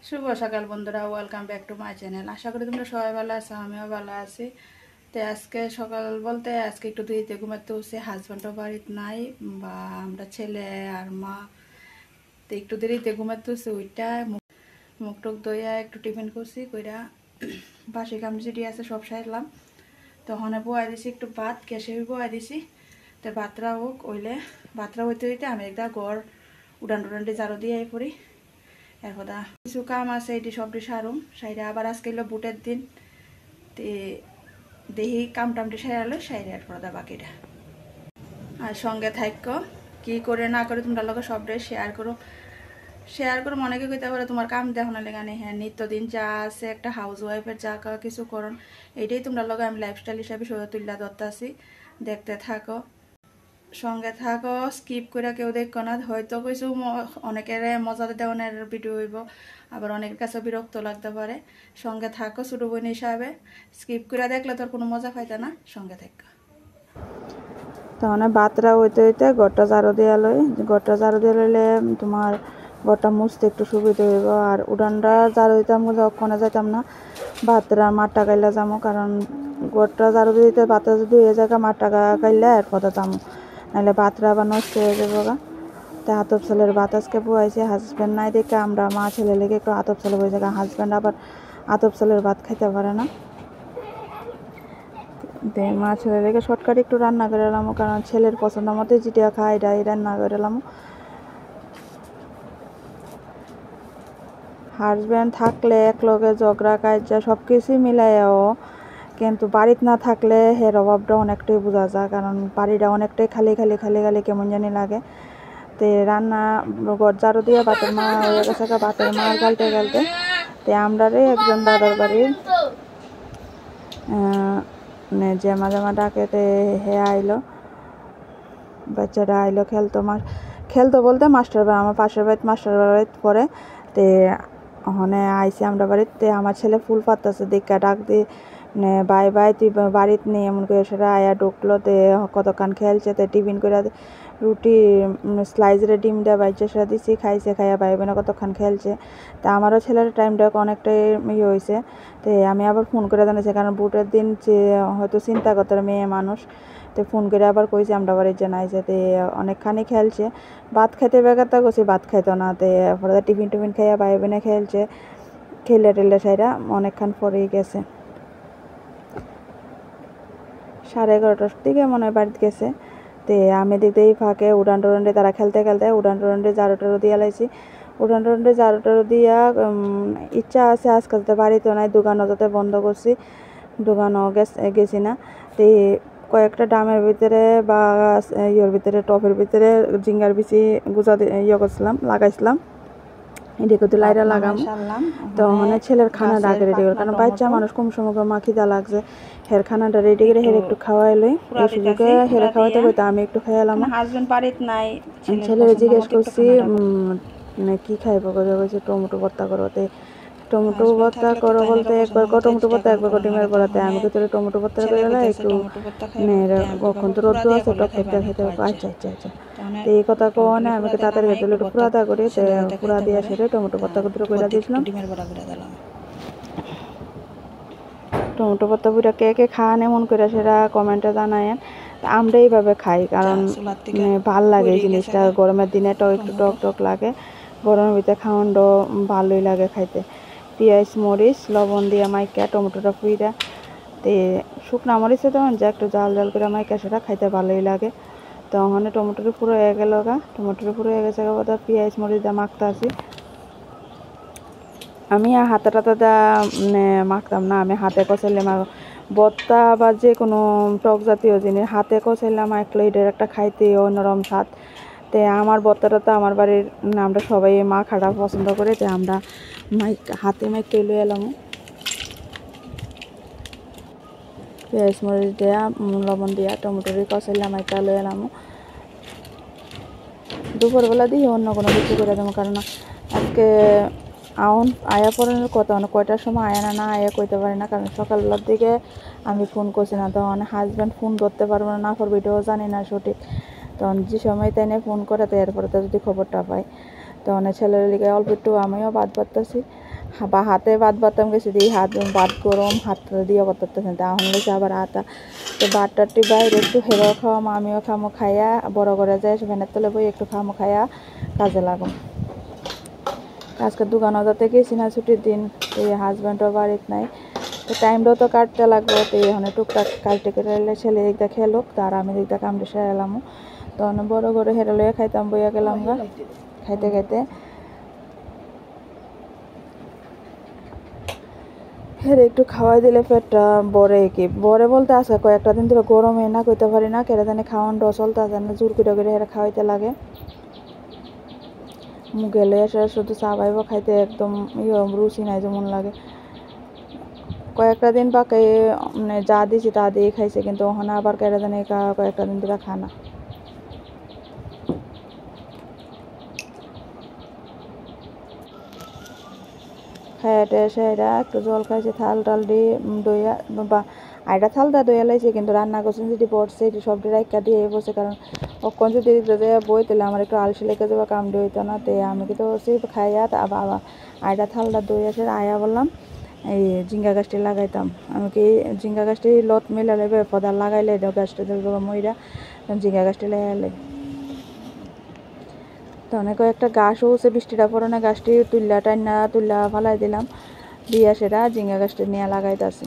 শুভ সকাল বন্ধুরা, welcome back to my channel. আশা করি তোমরা সবাই ভালো আছো, আমিও ভালো আছি। তো আজকে সকাল বলতে আজকে একটু দেরিতে ঘুমাতে উঠছি, হাজব্যান্ডও বাড়িতে নাই, বা আমরা ছেলে আর মা। তো একটু দেরিতে ঘুমাতে উঠছি, ওইটা মুখ টুক ধইয়া একটু টিফিন করছি, কইরা বাসি কাম যেটি আছে সব সারলাম। তখন বয়াই দিছি একটু ভাত, গ্যাসে বয়াই দিছি। তো ভাতরা হোক, ওইলে ভাতরা হইতে হইতে আমি একটা ঘর উড়ান টুডানটি ঝাড়ু দিয়ে পড়ি। এরপর কিছু কাম আছে, এটি সবটি সারুম সাইডে। আবার আজকে এলো বুটের দিন, তে দেখি কাম টামটি সারালো সাইডে, এরপর বাকিটা। আর সঙ্গে থাকো, কি করে না করে তোমরা লোক সবটাই শেয়ার করো। অনেকে কইতে পারে তোমার কাম দেখো না লেগানে। হ্যাঁ, নিত্যদিন যা আছে একটা হাউস ওয়াইফের যা কিছু করন, এটাই তোমরা লোক আমি লাইফস্টাইল হিসাবে সরে তুললা ধরতেছি। দেখতে থাকো, সঙ্গে থাকো, স্কিপ করে কেউ দেখো না। হয়তো কিছু অনেকের মজা দেওয়ানের ভিডিও হইব, আবার অনেকের কাছে বিরক্ত লাগতে পারে। সঙ্গে থাকো ছোটো বোন হিসাবে, স্কিপ করে দেখলে তোর কোনো মজা পাইতে না। সঙ্গে থাকো। তখন বাতরা হইতে হইতে ঘরটা ঝাড়ু দিয়ে লই। ঘরটা ঝাড়ু দিয়ে লইলে তোমার ঘরটা মুছতে একটু সুবিধা হইব। আর উড়ানটা ঝাড়ু দিতাম, ওখানে যাইতাম না, বাতরা মাঠটা গাইলা যাবো। কারণ ঘরটা ঝাড়ু দিতে বাতরা যদি হয়ে যায়, মাঠটা গাইলে আর কথা যাবো, নাহলে বাতরা আবার নষ্ট হয়ে যাবো গা। তো আতপ চালের ভাত আজকে বয়াইছে, হাজব্যান্ড নাই দেখে আমরা মা ছেলে লেগে একটু আতপ চালে বয়ে যায়। হাজব্যান্ড আবার আতপ চালের ভাত খাইতে পারে না, মা ছেলে লেগে শর্টকাট একটু রান্না করে এলাম। কারণ ছেলের পছন্দ মতো যেটা খাই এটাই রান্না করে এলাম। হাজব্যান্ড থাকলে এক লগে ঝগড়া কাজা সব কিছুই মিলাইও, কিন্তু বাড়িতে না থাকলে হের অভাবটা অনেকটাই বোঝা যায়। কারণ বাড়িটা অনেকটাই খালি খালি খালি খালি কেমন জানি লাগে। তে রান্না ঘর ঝাড়ু দিয়ে বাতের মা হয়ে গেছে, বাতের মার গালতে গালতে তে আমরা রে একজন দাদার বাড়ির যে মাঝে মা ডাকে, তে হে আইলো, বাচ্চাটা আইলো খেলতো বলতে মাস্টার বাড়ি, আমার পাশের বাড়িতে মাস্টার বাড়িতে পড়ে। তে ওখানে আইসি আমরা বাড়িতে, আমার ছেলে ফুল পাতাছে দেখা ডাক দিয়ে বাই বাই তুই বাড়িতে নেই এমন করে সেটা আয়া ঢুকলো। তে কতক্ষণ খেলছে, তে টিফিন করে রুটি স্লাইসরে ডিম দেওয়া বাইছে সেটা দিছি, খাইছে, খাইয়া ভাই বোনে কতক্ষণ খেলছে। তা আমারও ছেলের টাইমটা অনেকটাই ইয়ে হয়েছে। তো আমি আবার ফোন করে জানিয়েছি, কারণ বুটের দিন যে হয়তো চিন্তা করতে মেয়ে মানুষ। তো ফোন করে আবার কইছি আমরা বাড়ির জানাইছে। তে অনেকখানি খেলছে, ভাত খাইতে বেগারটা করছি, ভাত খাইতো না। তে পরে টিফিন খাইয়া ভাই বোনে খেলছে, খেলে টেলে সাইরা অনেকক্ষণ পরেই গেছে। 11:30টার দিকে মনে হয় বাড়িতে গেছে। তে আমি দেখতেই ফাঁকে উড়ান টুডানটে তারা খেলতে খেলতে উড়ান টুডানটে ঝাড়ু টাড়ু দিয়ে লাইছি। উড়ান টুডানটে ঝাড়ু টাড়ু দিয়া ইচ্ছা আছে আজকাল যাতে বাড়িতে নাই, দোকানও যাতে বন্ধ করছি, দোকানও গেছি না। তো কয়েকটা ডামের ভিতরে বা ইয়ের ভিতরে টপের ভিতরে জিঙ্গার বিচি গুজা ইয়ে করছিলাম, লাগাইছিলাম। এদিকে তো লাইটা লাগাম। তো মানে ছেলের খানা ডাকে রেডি করে, কারণ বাচ্চা মানুষ কম সময় মা খিদা লাগছে, হের খানাটা রেডি করে হের একটু খাওয়াইলে এই সুযোগে হেরে খাওয়াইতে কইতে আমি একটু খাইলাম। হাজবেন্ড বাড়িতে নাই, ছেলের জিজ্ঞেস করছি কি খাইবো, কইছে টমেটো ভর্তা করতে। টমেটো ভর্তা করো বলতে একবার টমেটো ভর্তা একবার ডিমের বড়াতে। আমি তো টমেটো ভর্তা করে একটু কখন তো রোদ্দু আছে টক টক খেতে। আচ্ছা আচ্ছা আচ্ছা, তো এই কথা কো না, আমি তাড়াতাড়ি খেতে একটু পুরাদা করি, পুরা দিয়ে সেরে টমেটো ভর্তা করতে করে দিয়েছিলাম। টমেটো ভর্তা পুরা কে কে খান এমন করে সেটা কমেন্টে জানায়েন। আমরা এইভাবে খাই, কারণ ভাল লাগে এই জিনিসটা। গরমের দিনে একটু টক টক লাগে, গরমের ভিতরে খাওয়ানো ভালোই লাগে খাইতে। পেঁয়াজ মরিচ লবণ দিয়ে মাইকা টমেটোটা ফুইরা, তে শুকনা মরিচে তখন যা একটু জাল জাল করে মাইকা সেটা খাইতে ভালোই লাগে। তো ওখানে টমেটোটা পুরো হয়ে গেল গা, টমেটোটা পুরো হয়ে গেছে গা, পেঁয়াজ মরিচ দিয়ে মাখতে আসি। আমি হাতে টাতে মাখতাম না, আমি হাতে কষাইলে ভর্তা বা যে কোনো টক জাতীয় জিনিস হাতে কষাইলে আমার এটার একটা খাইতে অন্যরকম স্বাদ। তো আমার ভর্তাটা তো আমার বাড়ির আমরা সবাই মা খাটা পছন্দ করে, তো আমরা হাতে মাইকে লয়ে এলাম। পেঁয়াজ মরিচ দেওয়া লবণ দিয়া টমেটোরি কষাইলাম মাইকা লয়ে এলাম। দুপুরবেলা দিয়ে অন্য কোনো কিছু করে দেবো, কারণ আজকে আয়া পড়ানোর কথা, কয়টার সময় আয়া না আয়া কইতে পারি না, কারণ সকালবেলার দিকে আমি ফোন করছি না, তখন হাজব্যান্ড ফোন ধরতে পারবো না করবো এটাও জানি না সঠিক। তখন যে সময় তাই নিয়ে ফোন করে, তো এরপরে তো যদি খবরটা পাই। তখন ছেলের লিগে অল্প একটু আমিও ভাত বাড়তেছি বা হাতে ভাত বাড়তাম গেছি দিয়ে হাত ভাত গরম হাত দিয়ে বাড়তেছে তখন লেগেছে আবার আটা তো ভাতটাটি বাইরে একটু হেরো খাওয়াম আমিও খামো খাইয়া বড় করে যায় ফ্যানের তলে বই একটু খামো খাইয়া কাজে লাগুম আজকে দোকানও যাতে গেছি না ছুটির দিন এই হাজব্যান্ডও বাড়িতে নাই তো টাইমটাও তো কাটতে লাগবে তো এখন টুকটাক কাটতে কেটে ছেলে দিকটা খেলুক তার আমি দিকটা কামড়ে সেরে এলাম তখন বড় করে হেরে লইয়া খাইতাম বইয়া গেলাম গা খাইতে খাইতে হেরে একটু খাওয়াই দিলে পেটটা বড়ে কি বড়ে বলতে আসে কয়েকটা দিন ধরে গরমে না কইতে পারি না কেটে জানি খাওয়ানটাও চলতে আসে না জোর করে হেরে খাওয়াইতে লাগে গেলে এসে শুধু চা পাইব খাইতে একদম রুচি নাই যেমন লাগে কয়েকটা দিন বাকি মানে যা দিছি তা দিয়ে খাইছে কিন্তু ওখানে আবার কেটে জানি কয়েকটা দিন ধরে খানা খাইতে এসে এটা একটু জল খাইছে থাল টাল দিয়ে দইয়া বা আইটা থালটা দইয়া লাইছে কিন্তু রান্না করছেন যদি পড়ছে এটি সবটি রাইকা দিয়ে বসে কারণ অক্ষণ যদি বই তাহলে আমার একটু আলসি লেগে যাবে কাম দিয়ে হইতো না তো আমি কিন্তু খাইয়া বাবা আইটা থালটা দই আসে আয়া বললাম এই ঝিঙ্গা গাছটি লাগাইতাম আমি কি ঝিঙ্গা গাছটি লত মেলা লেবে পদা লাগাইলে গাছটা ধরবো মইরা ঝিঙ্গা গাছটি লাগাইলে তো অনেক একটা গাছও হচ্ছে বৃষ্টিটা পড়ে না গাছটি তুল্লা ফালাই দিলাম দিয়া সেটা ঝিঙ্গা গাছটি নিয়ে লাগাইতেছি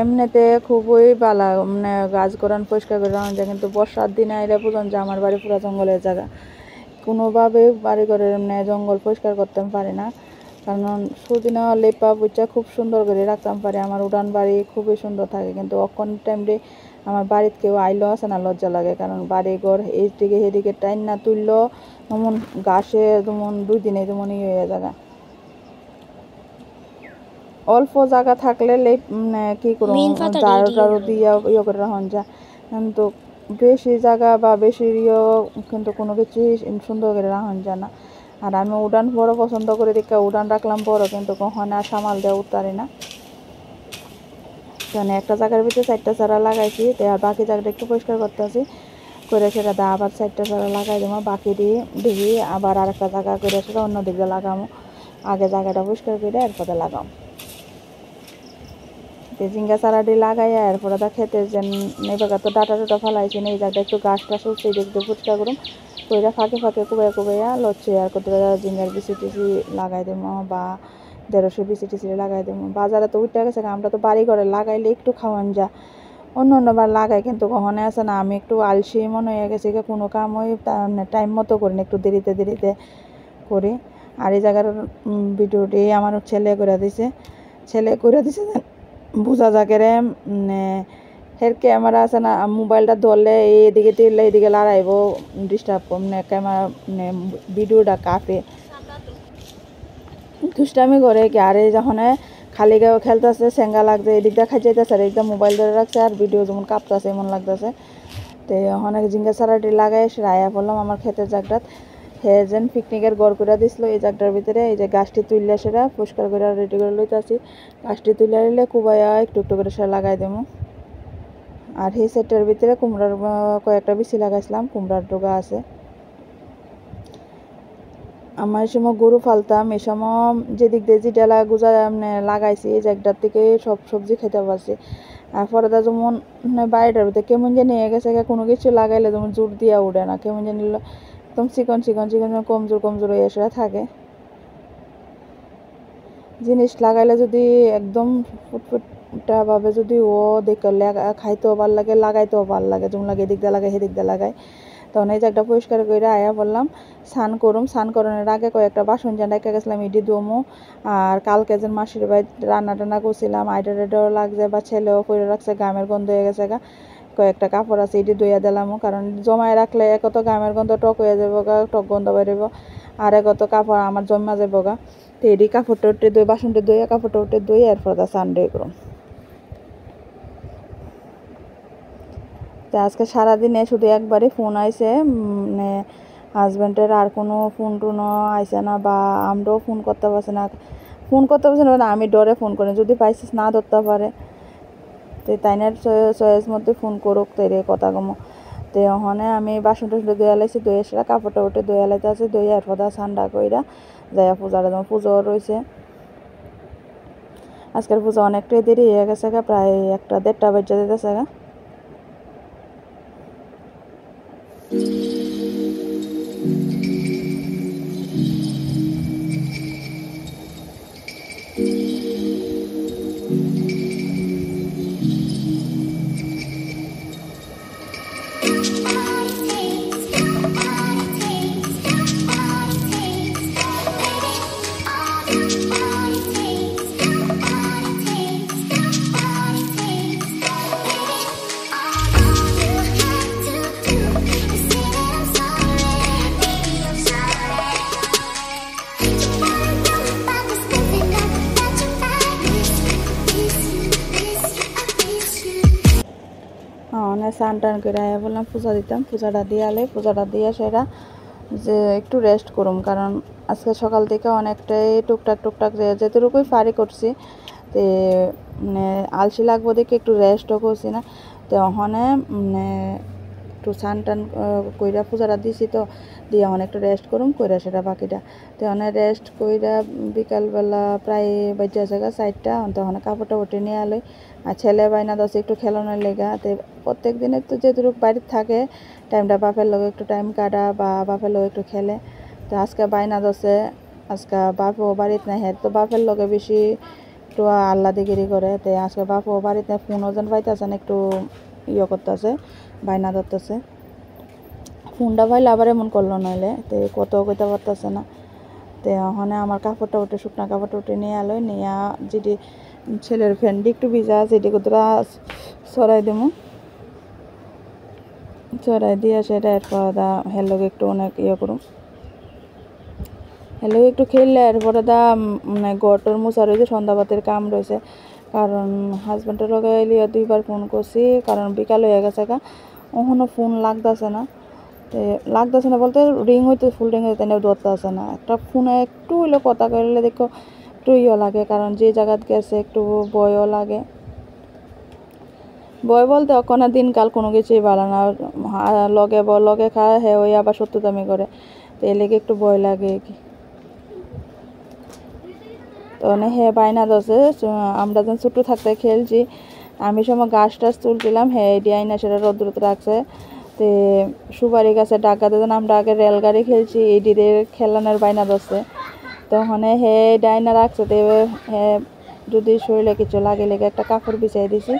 এমনিতে খুবই ভালো মানে গাছ করান পরিষ্কার করে রাখা যায় কিন্তু বর্ষার দিনে আইলে পর্যন্ত যে আমার বাড়ি পুরো জঙ্গলের জায়গা কোনোভাবে বাড়ি ঘরের মানে জঙ্গল পরিষ্কার করতে পারি না কারণ সুদিনা লেপা বুচা খুব সুন্দর করে রাখতাম পারি আমার উড়ান বাড়ি খুবই সুন্দর থাকে কিন্তু অখন টাইমে আমার বাড়িতে কেউ আইলো আছে না লজ্জা লাগে কারণ বাড়ি ঘর এইদিকে সেদিকে টাইম না তুললো যেমন গাছে যেমন 2 দিনে যেমন হয়ে জায়গা অল্প জায়গা থাকলে মানে কি করবো ঝাড়ু দিয়া করে রাখুন যা কিন্তু বেশি জায়গা বা বেশি কিন্তু কোনো কিছু সুন্দর করে রাখুন যায় না আর আমি উড়ান বড় পছন্দ করে দেখে উড়ান রাখলাম বড় কিন্তু কখনো আর সামাল দেওয়া উঠতারি না মানে একটা জায়গার ভিতরে 4টা চারা লাগাইছি তো আর বাকি জায়গাটা একটু পরিষ্কার করতেছি করে সেটা দা আবার 4টা চারা লাগাই দেবো বাকি দিয়ে দেখি আবার আরেকটা জায়গা করে সেটা অন্য দিকে লাগাবো আগে জায়গাটা পরিষ্কার করে এরপরে লাগাবো ঝিঙ্গা চারাটি লাগাইয়া এরপরে তা খেতে যেন এবার তো ডাটা টাটা ফেলাইছি এই জায়গাটা একটু গাছ টাছ উঠছে দেখতে ফুচকা করুম কইরা ফাঁকে ফাঁকে কুবাইয়া লচ্ছে আর কত ঝিঙ্গার বিচি টিচি লাগাই দেবো বা 150 বিচি টিচি লাগাই দেবো বাজারে তো উঠে গেছে আমরা তো বাড়ি ঘরে লাগাইলে একটু খাওয়ান যা অন্যবার লাগাই কিন্তু কখনো আছে না আমি একটু আলসি মনে হয়ে গেছে কোনো কাম ওই টাইম মতো করি না একটু দেরিতে করি আর এই জায়গার ভিডিওটি আমার ছেলে করে দিছে বোঝা যাকে রে হের ক্যামেরা আছে না মোবাইলটা ধরলে এইদিকে তিরলে এইদিকে লড়াইব ডিস্টার্ব মানে ক্যামেরা মানে ভিডিওটা কাটে দুষ্টামি করে কি আরে যখন খালি গায়ে খেলতেছে সেঙ্গা লাগছে এদিকটা খাই যাইতেছে আর একদম মোবাইল ধরে রাখছে আর ভিডিও যেমন কাঁপতেছে এমন লাগতেছে তো অনেক ঝিঙ্গা চারাটি লাগাই রায়া পড়লাম আমার ক্ষেতের জায়গাত হে যেন পিকনিকের গড় করে দিছিল এই জায়গাটার ভিতরে এই যে গাছটি তুললে সেটা পরিষ্কার করে রেডি করে লইতেছি গাছটি তুলে নিলে কুবাইয়া একটু একটু করে সেটা লাগাই দেবো আর এই সেটটার ভিতরে কুমড়ার কয়েকটা বিচি লাগাইছিলাম কুমড়ার ডোগা আছে আমার এই সময় গরু ফালতাম এই সময় যেদিক দিয়ে যেটা গুজা মানে লাগাইছি এই জায়গাটার থেকে সব সবজি খেতে পারছি আর পরে যেমন বাড়িটার ভিতরে কেমন জানি নিয়ে গেছে কোনো কিছু লাগাইলে যেমন জোর দিয়া উঠে না কেমন জানি একদম চিকন কমজোর হয়ে এসে থাকে জিনিস লাগাইলে যদি একদম ফুটফুটা ভাবে যদি ও দেখে খাইতেও ভাল লাগে লাগাইতেও ভাল লাগে যেমন লাগে এদিক দিয়ে লাগাই সেদিক দিয়ে লাগাই তখন এই জায়গাটা পরিষ্কার করে আয়া বললাম স্নান করানোর আগে কয়েকটা বাসন যেন রেখে গেছিলাম ইডি দমু আর কালকে যেন মাসির বাড়ি রান্না করছিলাম আইডারেটাও লাগছে বা ছেলেও করে রাখছে গামের গন্ধ হয়ে গেছে কয়েকটা কাপড় আছে এটি ধুইয়া দিলাম কারণ জমায় রাখলে একত গামের গন্ধ টক হয়ে যাবো টক গন্ধ বেরোব আর একত কাপড় আমার জমা যাবো তো এটি কাপড়টা উঠে দই বাসনটা দইয়া কাপড়টা উঠে দই এরপর স্নান করুন তো আজকে সারাদিনে শুধু একবারই ফোন আইছে মানে হাজব্যান্ডের আর কোনো ফোন টোনও আইসে না বা আমরাও ফোন করতে পারছি না না আমি ডরে ফোন করি যদি পাইছিস না ধরতে পারে তো তাইনের চয়েস মধ্যে ফোন করুক তাই রে কথা কমো তো তো ওখানে আমি বাসন টাসন ধুয়ে লাইছি, ধুয়ে সেটা কাপড়টা উঠে ধুয়ে লাইতে আছে, ধুয়ে আর পদা ঠান্ডা কইরা যাইয়া পূজাটা যেমন পুজো রয়েছে। আজকের পূজা অনেকটাই দেরি হয়ে গেছে, প্রায় 1-1:30 বেজে যেতেছে। স্নান টান করে বললাম পূজা দিতাম, পূজাটা দিয়ে সেটা যে একটু রেস্ট করুম, কারণ আজকে সকাল থেকে অনেকটাই টুকটাক যেটুকুই পারি করছি। তো মানে আলসি লাগবো দেখে একটু রেস্টও করছি না। তো ওখানে একটু স্নান টান কইরা পূজাটা দিছি, তো দিয়ে এখন একটু রেস্ট করুম কইরা সেটা বাকিটা। তো অনেক রেস্ট কইরা বিকালবেলা প্রায় বাজে জায়গা 4টা, তখন কাপড়টা উঠে নিয়ে আলোই। আর ছেলে বাইনা দশে একটু খেলানোর লেগা। তো প্রত্যেক দিনের তো যেটুকু বাড়িতে থাকে টাইমটা বাপের লগে একটু টাইম কাটা বা বাপের লগে একটু খেলে। তো আজকে বাইনা দশে, আজকে বাপও বাড়িতে নাই, হ্যাঁ তো বাপের লগে বেশি একটু আহ্লাদিগিরি করে। তো আজকে বাপও বাড়িতে ফোনও যেন পাইতেছে না, একটু করতেছে, বাইনা ধরতেছে। ফোনটা পাইলে আবার এমন করলো নইলে, তো কত কইতে পারতেছে না। তো ওখানে আমার কাপড়টা উঠে শুকনা কাপড়টা উঠে নিয়ে আলোয় নিয়ে যেটি ছেলের ফ্যান্ডি একটু ভিজা যেটি কোথাও সরাই দেবো, সরাই দিয়ে সেটা এরপর হেলোকে একটু অনেক করুম, হেলো একটু খেললে এরপরে মানে গড়টর মোছা রয়েছে, সন্ধ্যাবাতের কাম রয়েছে। কারণ হাজব্যান্ডের লগে এলিয়া 2বার ফোন করছি, কারণ বিকাল হয়ে গেছে ওখানে ফোন লাগতেছে না। তো লাগতেছে না বলতে রিং হইতে ফুল রিং হইতে ধরতে আসে না। একটা ফোনে একটু হইলে কথা করলে দেখো একটু লাগে, কারণ যে জায়গাত গেছে একটু ভয়ও লাগে। ভয় বলতে ওখানে দিনকাল কোনো কিছুই ভালো না, লগে খায় হ্যাঁ ওই আবার শত্রুতামি করে, তো এর লেগে একটু ভয় লাগে কি। তো হ্যাঁ বাইনা দশে আমরা যখন ছোটো থাকতে খেলছি, আমি সময় গাছ টাছ তুলছিলাম, হ্যাঁ এডি আইনা সেটা রোদ্রতে রাখছে। তো সুপারি গাছে ডাকাতে যেন আমরা আগে রেলগাড়ি খেলছি, এডিদের খেলানোর বাইনা দশে। তখন হে ডাইনা রাখছে, তো হ্যাঁ যদি শরীরে কিছু লাগে লেগে একটা কাপড় বিছাই দিছি,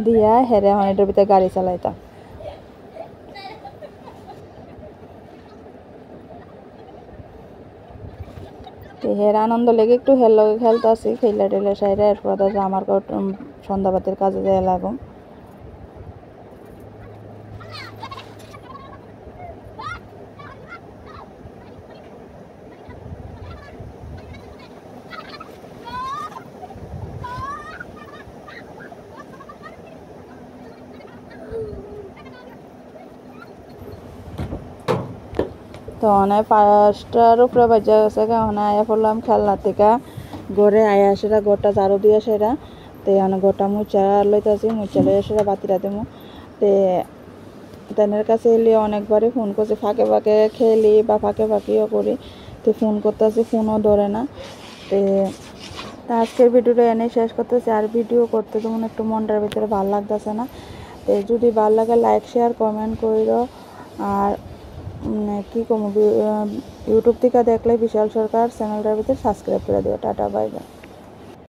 দিয়া হেরে এখন এটার ভিতরে গাড়ি চালাইতাম। তো হের আনন্দ লেগে একটু হের লগে খেলতে আসি, খেলে টেলে সাইডে এরপর আমার সন্ধ্যাবাতের কাজে যায় লাগুম। তো অনেক 5টার উপরে বাজে গেছে, অনেক আয়া পড়লাম খেলনা থেকে ঘরে আয়া সেটা ঘরটা ঝাড়ু দিয়ে সেটা। তো অনেক ঘরটা মুচা লইতেছি, মুচা লইয়া সেটা বাতিটা দেবো। তো তাদের কাছে এলে অনেকবারই ফোন করছি, ফাঁকে ফাঁকে খেলি বা ফাঁকে ফাঁকিও করি, তো ফোন করতেছি ফোনও ধরে না। তো আজকের ভিডিওটা এনে শেষ করতেছি। আর ভিডিও করতে যেমন একটু মনটার ভিতরে ভালো লাগতেছে না। তো যদি ভালো লাগে লাইক শেয়ার কমেন্ট করিও। আর কি কম ইউটিউব থেকে দেখলে বিশাল সরকার চ্যানেলটার ভিতরে সাবস্ক্রাইব করে দিও। Tata bye bye.